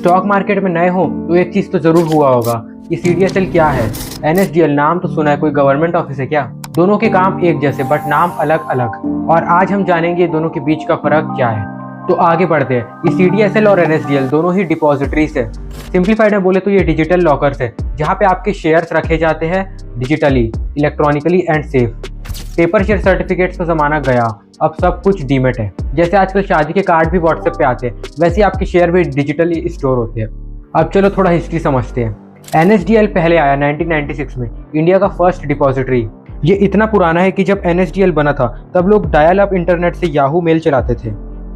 Stock market में नए हो तो एक चीज तो जरूर हुआ होगा कि CDSL क्या है। NSDL नाम तो सुना है, कोई गवर्नमेंट ऑफिस है क्या? दोनों के काम एक जैसे बट नाम अलग अलग, और आज हम जानेंगे दोनों के बीच का फर्क क्या है। तो आगे बढ़ते हैं। ये CDSL और NSDL दोनों ही डिपॉजिटरीज है। सिंप्लीफाइड में बोले तो ये डिजिटल लॉकर्स है जहाँ पे आपके शेयर्स रखे जाते हैं digitally, electronically and safe. Paper share certificates का जमाना गया, अब सब कुछ डीमेट है। जैसे आजकल शादी के कार्ड भी व्हाट्सएप पे आते हैं, वैसे ही आपके शेयर भी डिजिटली स्टोर होते हैं। अब चलो थोड़ा हिस्ट्री समझते हैं। NSDL पहले आया 1996 में, इंडिया का फर्स्ट डिपॉजिटरी। ये इतना पुराना है कि जब NSDL बना था तब लोग डायल अप इंटरनेट से याहू मेल चलाते थे।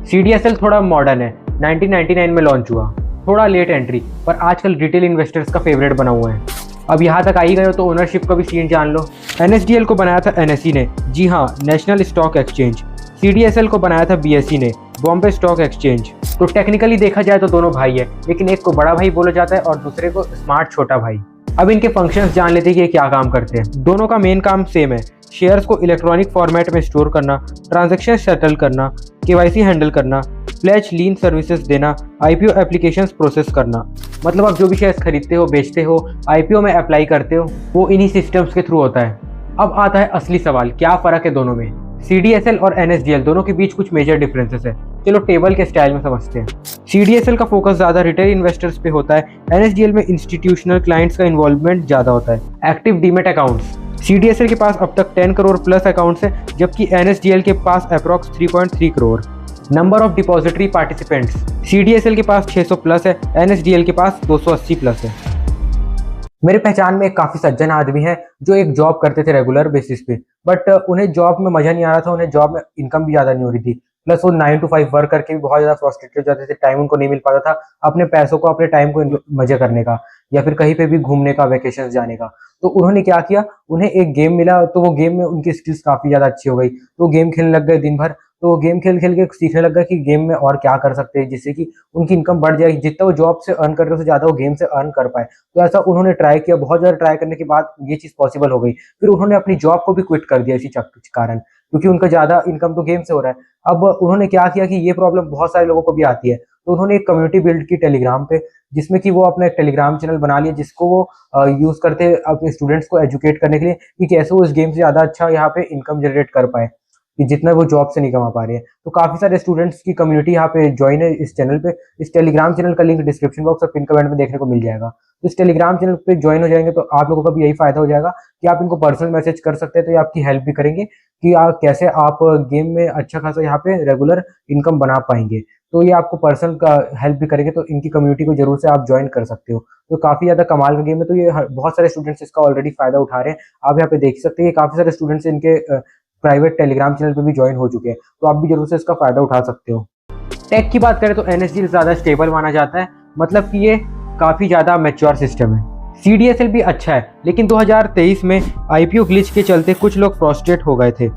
CDSL थोड़ा मॉडर्न है, 1999 में लॉन्च हुआ, थोड़ा लेट एंट्री, पर आजकल रिटेल इन्वेस्टर्स का फेवरेट बना हुआ है। अब यहाँ तक आ ही गए हो तो ओनरशिप का भी सीन जान लो। NSDL को बनाया था NSE ने, जी हाँ, नेशनल स्टॉक एक्सचेंज। CDSL को बनाया था BSE ने, बॉम्बे स्टॉक एक्सचेंज। तो टेक्निकली देखा जाए तो दोनों भाई है, लेकिन एक को बड़ा भाई बोला जाता है और दूसरे को स्मार्ट छोटा भाई। अब इनके फंक्शंस जान लेते हैं कि ये क्या काम करते हैं। दोनों का मेन काम सेम है, शेयर्स को इलेक्ट्रॉनिक फॉर्मेट में स्टोर करना, ट्रांजैक्शन सेटल करना, KYC हैंडल करना, प्लेज लीन सर्विसेज देना, IPO एप्लीकेशंस प्रोसेस करना। मतलब आप जो भी शेयर्स खरीदते हो, बेचते हो, IPO में अप्लाई करते हो, वो इन्हीं सिस्टम्स के थ्रू होता है। अब आता है असली सवाल, क्या फ़र्क है दोनों में? CDSL और NSDL दोनों के बीच कुछ मेजर डिफरेंसेस है। चलो टेबल के स्टाइल में समझते हैं। CDSL का फोकस ज़्यादा रिटेल इन्वेस्टर्स पे होता है, NSDL में इंस्टीट्यूशनल क्लाइंट्स का इन्वॉल्वमेंट ज़्यादा होता है। एक्टिव डीमेट अकाउंट्स, CDSL के पास अब तक 10 करोड़ प्लस अकाउंट्स है, जबकि NSDL के पास approx 3.3 crore. Number of depository participants, CDSL के पास 600 प्लस है, NSDL के पास 280 प्लस है। मेरे पहचान में एक काफ़ी सज्जन आदमी है जो एक जॉब करते थे रेगुलर बेसिस पे, बट उन्हें जॉब में मज़ा नहीं आ रहा था, उन्हें जॉब में इनकम भी ज़्यादा नहीं हो रही थी, प्लस वो 9 to 5 वर्क करके भी बहुत ज़्यादा फ्रस्ट्रेटेड हो जाते थे। टाइम उनको नहीं मिल पाता था अपने पैसों को, अपने टाइम को मज़े करने का या फिर कहीं पे भी घूमने का, वेकेशन जाने का। तो उन्होंने क्या किया, उन्हें एक गेम मिला, तो वो गेम में उनकी स्किल्स काफ़ी ज़्यादा अच्छी हो गई, तो गेम खेलने लग गए दिन भर। तो वो गेम खेल खेल के सीखने लग गए कि गेम में और क्या कर सकते हैं जिससे कि उनकी इनकम बढ़ जाएगी, जितना वो जॉब से अर्न कर रहे हैं उससे ज़्यादा वो गेम से अर्न कर पाए। तो ऐसा उन्होंने ट्राई किया, बहुत ज़्यादा ट्राई करने के बाद ये चीज़ पॉसिबल हो गई। फिर उन्होंने अपनी जॉब को भी क्विट कर दिया इसी कारण, क्योंकि उनका ज़्यादा इनकम तो गेम से हो रहा है। अब उन्होंने क्या किया कि ये प्रॉब्लम बहुत सारे लोगों को भी आती है, तो उन्होंने एक कम्युनिटी बिल्ड की टेलीग्राम पे, जिसमें कि वो अपना एक टेलीग्राम चैनल बना लिया जिसको वो यूज़ करते हैं अपने स्टूडेंट्स को एजुकेट करने के लिए कि कैसे वो इस गेम से ज़्यादा अच्छा यहाँ पे इनकम जनरेट कर पाए, कि जितना वो जॉब से नहीं कमा पा रहे हैं। तो काफ़ी सारे स्टूडेंट्स की कम्युनिटी यहाँ पे ज्वाइन है इस चैनल पे। इस टेलीग्राम चैनल का लिंक डिस्क्रिप्शन बॉक्स और पिन कमेंट में देखने को मिल जाएगा। तो इस टेलीग्राम चैनल पे ज्वाइन हो जाएंगे तो आप लोगों का भी यही फायदा हो जाएगा कि आप इनको पर्सनल मैसेज कर सकते हैं, तो ये आपकी हेल्प भी करेंगे कि आप कैसे आप गेम में अच्छा खासा यहाँ पे रेगुलर इनकम बना पाएंगे। तो ये आपको पर्सनल का हेल्प भी करेंगे, तो इनकी कम्युनिटी को जरूर से आप ज्वाइन कर सकते हो। तो काफ़ी ज़्यादा कमाल का गेम है, तो ये बहुत सारे स्टूडेंट्स इसका ऑलरेडी फायदा उठा रहे हैं। आप यहाँ पे देख सकते हैं काफ़ी सारे स्टूडेंट्स इनके प्राइवेट टेलीग्राम चैनल पे भी ज्वाइन हो चुके हैं, तो आप भी जरूर से इसका फायदा उठा सकते हो। टेक की बात करें तो NSDL ज़्यादा स्टेबल माना जाता है, मतलब कि ये काफ़ी ज़्यादा मैच्योर सिस्टम है। CDSL भी अच्छा है, लेकिन 2023 में IPO ग्लिच के चलते कुछ लोग फ्रस्ट्रेट हो गए थे।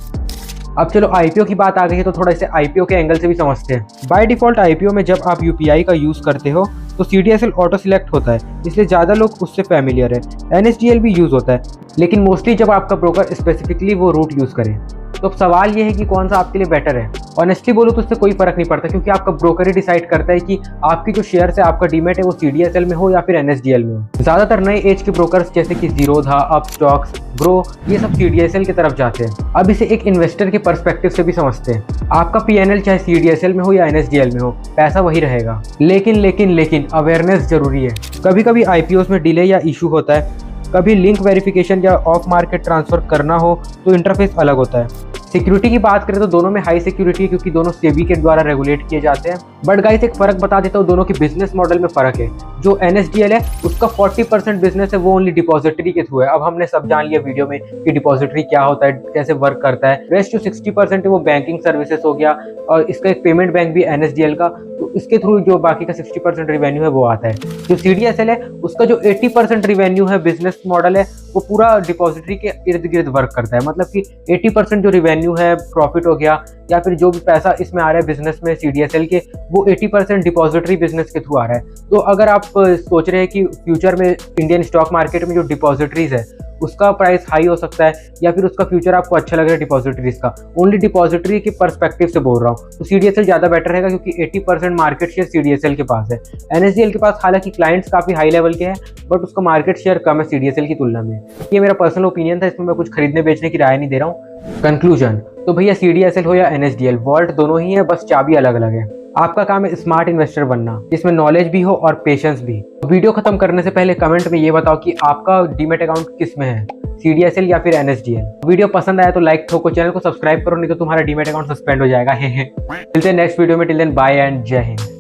अब चलो IPO की बात आ गई है तो थोड़ा इसे IPO के एंगल से भी समझते हैं। बाय डिफ़ॉल्ट IPO में जब आप UPI का यूज़ करते हो तो CDSL ऑटो सिलेक्ट होता है, इसलिए ज़्यादा लोग उससे फैमिलियर है। NSDL भी यूज़ होता है, लेकिन मोस्टली जब आपका ब्रोकर स्पेसिफिकली वो रूट यूज़ करे। तो अब सवाल ये है कि कौन सा आपके लिए बेटर है। ऑनेस्टली बोलो तो उससे कोई फर्क नहीं पड़ता, क्योंकि आपका ब्रोकर ही डिसाइड करता है कि आपकी जो शेयर्स है, आपका डीमेट है, वो CDSL में हो या फिर NSDL में हो। ज़्यादातर नए एज के ब्रोकर्स जैसे कि जीरोधा, अपस्टॉक्स, ग्रो, ये सब CDSL की तरफ जाते हैं। अब इसे एक इन्वेस्टर के पर्सपेक्टिव से भी समझते हैं। आपका PNL चाहे CDSL में हो या NSDL में हो, पैसा वही रहेगा। लेकिन अवेयरनेस जरूरी है। कभी कभी IPOs में डिले या इशू होता है, कभी लिंक वेरिफिकेशन या ऑफ मार्केट ट्रांसफर करना हो तो इंटरफेस अलग होता है। सिक्योरिटी की बात करें तो दोनों में हाई सिक्योरिटी है, क्योंकि दोनों सेबी के द्वारा रेगुलेट किए जाते हैं। बट गाइस एक फर्क बता देता हूँ, दोनों के बिजनेस मॉडल में फर्क है। जो NSDL है उसका 40% बिजनेस है, वो ओनली डिपॉजिटरी के थ्रू है। अब हमने सब जान लिया वीडियो में कि डिपॉजिटरी क्या होता है, कैसे वर्क करता है। रेस्ट जो 60% है वो बैंकिंग सर्विसेज हो गया, और इसका एक पेमेंट बैंक भी NSDL का, तो इसके थ्रू जो बाकी का 60% रिवेन्यू है वो आता है। जो CDSL है उसका जो 80% रिवेन्यू है, बिजनेस मॉडल है, वो पूरा डिपॉजिटरी के इर्द गिर्द वर्क करता है। मतलब कि 80% जो रिवेन्यू है, प्रॉफिट हो गया या फिर जो भी पैसा इसमें आ रहा है बिजनेस में CDSL के, वो 80% डिपॉजिटरी बिजनेस के थ्रू आ रहा है। तो अगर आप सोच रहे हैं कि फ्यूचर में इंडियन स्टॉक मार्केट में जो डिपॉजिटरीज है उसका प्राइस हाई हो सकता है या फिर उसका फ्यूचर आपको अच्छा लग रहा है डिपॉजिटरीज का। ओनली डिपॉजिटरी के पर्सपेक्टिव से बोल रहा हूँ, तो CDSL ज़्यादा बेटर रहेगा क्योंकि 80% मार्केट शेयर CDSL के पास है। NSDL के पास हालांकि क्लाइंट्स काफ़ी हाई लेवल के हैं बट उसका मार्केट शेयर कम है CDSL की तुलना में। ये मेरा पर्सनल ओपिनियन था, इसमें मैं कुछ खरीदने बेचने की राय नहीं दे रहा हूँ। कंक्लूजन, तो भैया CDSL हो या NSDL, वॉल्ट दोनों ही है, बस चाबी अलग अलग है। आपका काम है स्मार्ट इन्वेस्टर बनना जिसमें नॉलेज भी हो और पेशेंस भी। वीडियो खत्म करने से पहले कमेंट में ये बताओ कि आपका डीमेट अकाउंट किस में है, CDSL या फिर NSDL। वीडियो पसंद आया तो लाइक ठोको, चैनल को सब्सक्राइब करो नहीं तो तुम्हारा डीमेट अकाउंट सस्पेंड हो जाएगा। मिलते हैं नेक्स्ट वीडियो में, टिल देन बाय एंड जय हिंद।